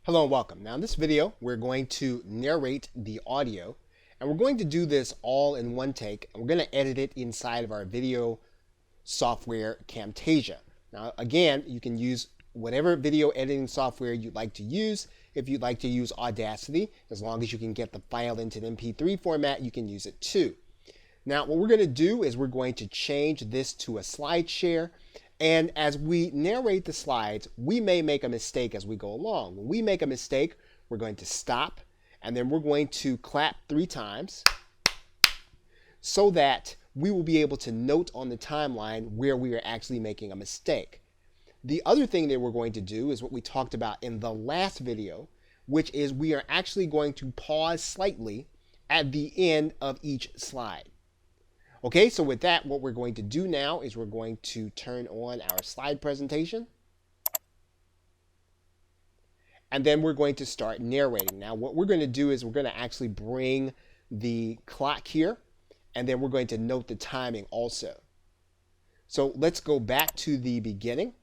Hello and welcome. Now in this video, we're going to narrate the audio, and we're going to do this all in one take, and we're going to edit it inside of our video software Camtasia. Now again, you can use whatever video editing software you'd like to use. If you'd like to use Audacity, as long as you can get the file into an MP3 format, you can use it too. Now what we're going to do is we're going to change this to a slide share. And as we narrate the slides, we may make a mistake as we go along. When we make a mistake, we're going to stop, and then we're going to clap 3 times so that we will be able to note on the timeline where we are actually making a mistake. The other thing that we're going to do is what we talked about in the last video, which is we are actually going to pause slightly at the end of each slide. Okay, so with that, what we're going to do now is we're going to turn on our slide presentation. And then we're going to start narrating. Now, what we're going to do is we're going to actually bring the clock here, and then we're going to note the timing also. So let's go back to the beginning.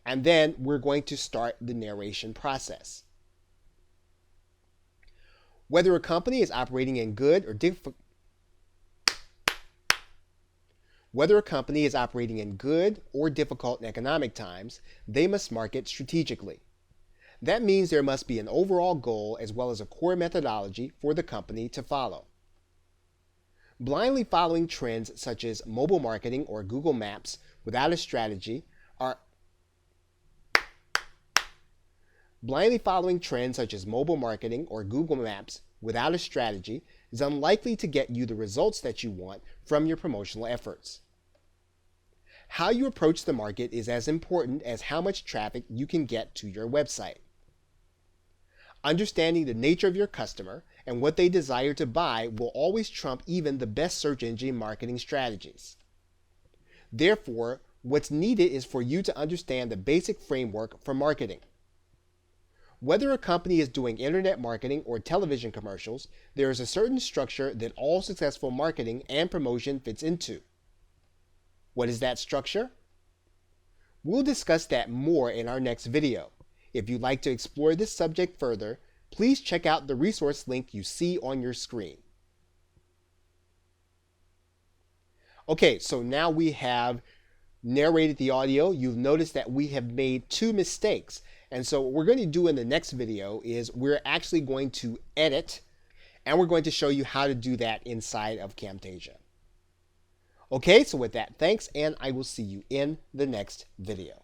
And then we're going to start the narration process. Whether a company is operating in good or difficult economic times, they must market strategically. That means there must be an overall goal as well as a core methodology for the company to follow. Blindly following trends such as mobile marketing or Google Maps without a strategy is unlikely to get you the results that you want from your promotional efforts. How you approach the market is as important as how much traffic you can get to your website. Understanding the nature of your customer and what they desire to buy will always trump even the best search engine marketing strategies. Therefore, what's needed is for you to understand the basic framework for marketing. Whether a company is doing internet marketing or television commercials, there is a certain structure that all successful marketing and promotion fits into. What is that structure? We'll discuss that more in our next video. If you'd like to explore this subject further, please check out the resource link you see on your screen. Okay, so now we have narrated the audio. You've noticed that we have made 2 mistakes. And so what we're going to do in the next video is we're actually going to edit, and we're going to show you how to do that inside of Camtasia. Okay, so with that, thanks, and I will see you in the next video.